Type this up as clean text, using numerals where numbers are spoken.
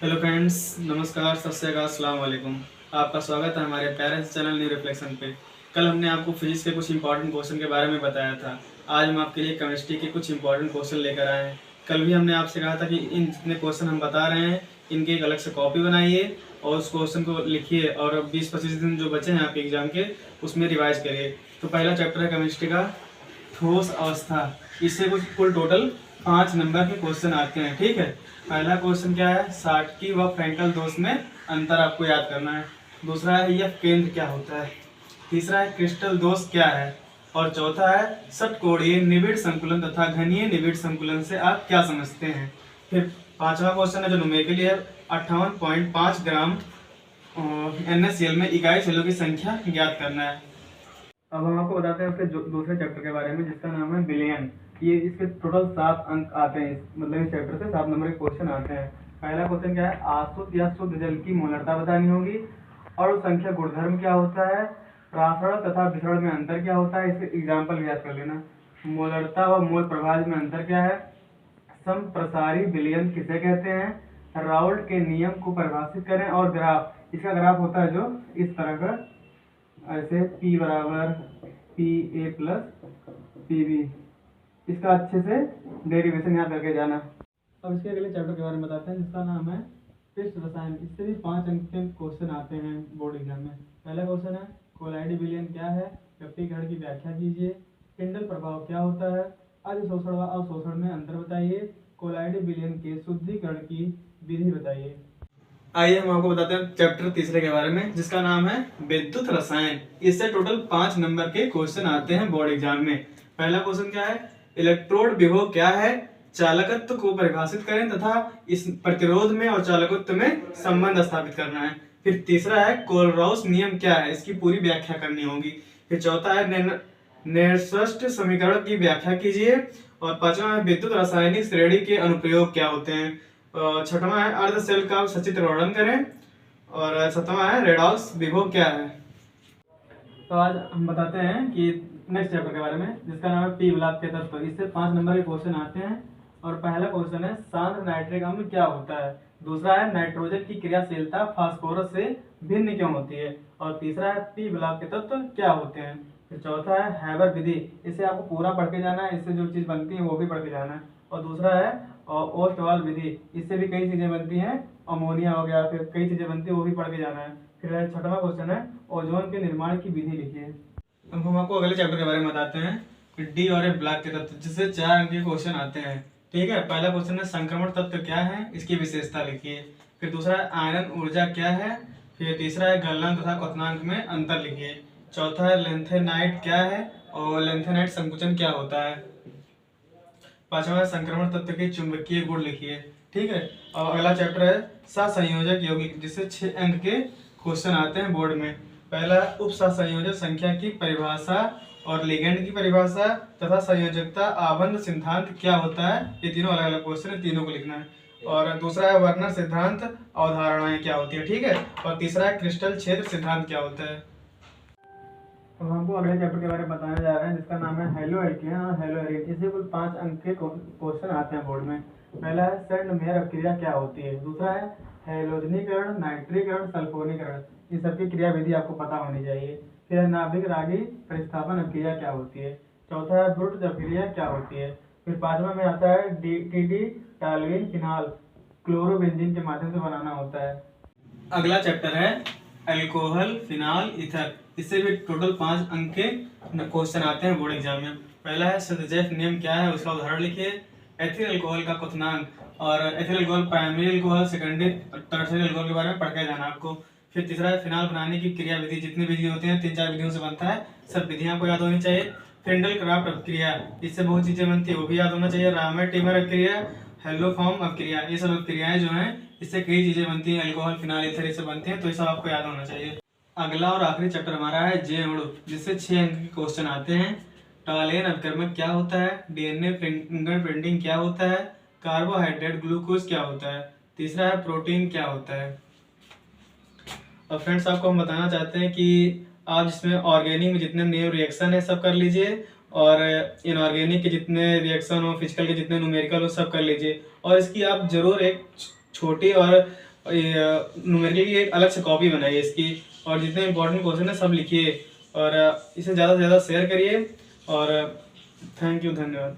Hello friends, नमस्कार, सत श्री अकाल, अस्सलाम वालेकुम। आपका स्वागत है हमारे प्यारे से चैनल न्यू रिफ्लेक्शन पे। कल हमने आपको फिजिक्स के कुछ इंपॉर्टेंट क्वेश्चन के बारे में बताया था। आज हम आपके लिए केमिस्ट्री के कुछ इंपॉर्टेंट क्वेश्चन लेकर आए हैं। कल भी हमने आपसे कहा था कि इन जितने क्वेश्चन हम बता रहे हैं इनकी एक अलग से कॉपी बनाइए और उस क्वेश्चन को लिखिए और 20-25 दिन जो बचे हैं आपके एग्जाम के उसमें रिवाइज करिए। तो पहला चैप्टर है केमिस्ट्री का ठोस अवस्था। इससे कुछ कुल टोटल 5 नंबर के क्वेश्चन आते हैं। ठीक है, पहला क्वेश्चन क्या है, साटकी व फ्रैंकल दोष में अंतर आपको याद करना है। दूसरा है यह केंद्र क्या होता है। तीसरा है क्रिस्टल दोष क्या है। और चौथा है षटकोणीय निबिड़ संकुलन तथा घनीय निबिड़ संकुलन से आप क्या समझते हैं। फिर पांचवा क्वेश्चन है जो न्यूमेरिकली है, 58.5 ग्राम NaCl में इकाई सेलों की संख्या ज्ञात करना है। अब हम आपको बताते हैं उसके दूसरे चैप्टर के बारे में जिसका नाम है बिलियन। ये इसके टोटल 7 अंक आते हैं, मतलब इस चैप्टर से 7 नंबर के क्वेश्चन आते हैं। पहला क्वेश्चन क्या है, आशुद्ध या शुद्ध जल की मोलरता बतानी होगी और संख्या गुणधर्म क्या होता है, प्रासरण तथा विसरण में अंतर क्या होता है, इसके एग्जाम्पल याद कर लेना। मोलरता व मोल प्रभाज में अंतर क्या है, समप्रसारी विलयन किसे कहते हैं, राउल्ट के नियम को परिभाषित करें और ग्राफ, इसका ग्राफ होता है जो इस तरह का, ऐसे P बराबर PA प्लस PB, इसका अच्छे से डेरिवेशन याद करके जाना। अब इसके अगले चैप्टर के बारे में बताते हैं जिसका नाम है पृष्ठ रसायन। इससे भी 5 अंक के क्वेश्चन आते हैं बोर्ड एग्जाम में। पहला क्वेश्चन है कोलाइडी विलयन क्या है, व्यक्तिकरण की व्याख्या कीजिए, टिंडल प्रभाव क्या होता है, अधिशोषण व अवशोषण में अंतर बताइए, कोलाइडी विलयन के शुद्धिकरण की विधि बताइए। आइए हम आपको बताते हैं चैप्टर तीसरे के बारे में जिसका नाम है विद्युत रसायन। इससे टोटल 5 नंबर के क्वेश्चन आते हैं बोर्ड एग्जाम में। पहला क्वेश्चन क्या है, इलेक्ट्रोड विभव क्या है, चालकत्व को परिभाषित करें तथा इस प्रतिरोध में और चालकत्व में संबंध स्थापित करना है। फिर तीसरा है कोलराउस नियम क्या है, इसकी पूरी व्याख्या करनी होगी। फिर चौथा है नेरस्ट समीकरण की व्याख्या कीजिए और पांचवा है विद्युत रासायनिक श्रेणी के अनुप्रयोग क्या होते हैं। छठवां है अर्ध सेल का सचित्र वर्णन करें और सातवां है रेडॉक्स विभव क्या है। तो आज हम बताते हैं कि नेक्स्ट चैप्टर के बारे में जिसका नाम है पी गुलाब के तत्व। इससे 5 नंबर के क्वेश्चन आते हैं और पहला क्वेश्चन है सांद्र नाइट्रिक अम्ल क्या होता है। दूसरा है नाइट्रोजन की क्रियाशीलता फास्फोरस से भिन्न क्यों होती है। और तीसरा है पी गुलाब के तत्व क्या होते हैं। फिर चौथा है हैबर विधि, इसे आपको पूरा पढ़ के जाना है, इससे जो चीज बनती है वो भी पढ़ के जाना है। और दूसरा है ओस्टवाल विधि, इससे भी कई चीजें बनती हैं, अमोनिया हो गया, फिर कई चीजें बनती है वो भी पढ़ के जाना है। फिर छठवां क्वेश्चन है ओजोन के निर्माण की विधि लिखिए। अब हम आपको अगले चैप्टर के बारे में बताते हैं डी और एफ ब्लॉक के तत्व, जिससे 4 अंक के क्वेश्चन आते हैं। ठीक है, पहला क्वेश्चन है संक्रमण तत्व क्या है, इसकी विशेषता लिखिए। फिर दूसरा है आयरन ऊर्जा क्या है। फिर तीसरा है गलनांक तथा क्वथनांक में अंतर लिखिए। चौथा है लेंथेनाइट क्या है और लेंथेनाइट संकुचन क्या होता है। पांचवा है संक्रमण तत्व के चुंबकीय गुण लिखिए। ठीक है, और अगला चैप्टर है सहसंयोजक यौगिक, जिससे 6 अंक के क्वेश्चन आते हैं बोर्ड में। पहला उप सहसंयोजक संख्या की परिभाषा और लिगेंड की परिभाषा तथा संयोजकता आबंध सिद्धांत क्या होता है, ये तीनों अलग अलग क्वेश्चन है, तीनों को लिखना है। और दूसरा है वर्नर सिद्धांत अवधारणाएं क्या होती है। ठीक है, और तीसरा है क्रिस्टल क्षेत्र सिद्धांत क्या होता है। तो हमको अगले चैप्टर के बारे में बताने जा रहे हैं जिसका नाम है हेलो एल्केन और हेलो एरिन। इसे कुल 5 अंक के क्वेश्चन आते हैं बोर्ड में। पहला है सेंड-मेयर अपक्रिया क्या होती है। दूसरा है हैलोजनीकरण, नाइट्रीकरण, सल्फोनीकरण, इन सबकी क्रिया विधि आपको पता होनी चाहिए। फिर है नाभिक रागी प्रतिस्थापन अपक्रिया क्या होती है। चौथा है ब्रुट अपक्रिया क्या होती है। फिर पांचवा में आता है टीडी टालविन फिनाल क्लोरोबेंजीन के माध्यम से बनाना होता है। अगला चैप्टर है अल्कोहल फिनाल ईथर। इससे भी टोटल 5 अंक के क्वेश्चन आते हैं बोर्ड एग्जाम में। पहला है सदजेफ नियम क्या है, उसका उदाहरण लिखिए। एथिल अल्कोहल का क्वथनांक और ethyl alcohol primary alcohol, secondary tertiary alcohol के बारे में पढ़ के जाना आपको। फिर तीसरा है फिनाल बनाने की क्रिया विधि, जितनी विधि होती है 3-4 विधियों से बनता है, सब विधियां आपको याद होनी चाहिए। फेंडल क्राफ्ट अपक्रिया, इससे बहुत चीजें बनती है वो भी याद होना चाहिए। रामर टीमर अपक्रिया, हेलोफॉर्म अपक्रिया, ये सब अपक्रियाएं जो हैं इससे कई चीजें बनती हैं, अल्कोहल फिनाल ईथर ये सब बनती हैं, तो ये सब आपको याद होना चाहिए। अगला और आखिरी चैप्टर हमारा है जे अणु, जिससे 6 अंक के क्वेश्चन आते हैं। टॉलेन अभिकर्मक क्या होता है, डीएनए फिंगरप्रिंटिंग क्या होता है, कार्बोहाइड्रेट ग्लूकोज क्या होता है, तीसरा है प्रोटीन क्या होता है। और फ्रेंड्स आपको हम बताना चाहते हैं कि आप जिसमें ऑर्गेनिक में जितने न्यू रिएक्शन है सब कर लीजिए और इनऑर्गेनिक के जितने रिएक्शन हो, फिजिकल के जितने न्यूमेरिकल हो सब कर लीजिए। और इसकी आप जरूर एक छोटी और और ये न्यूमेरिकल की एक अलग से कॉपी बनाइए इसकी, और जितने इंपॉर्टेंट क्वेश्चन है सब लिखिए और इसे ज़्यादा से ज़्यादा शेयर करिए। और थैंक यू, धन्यवाद।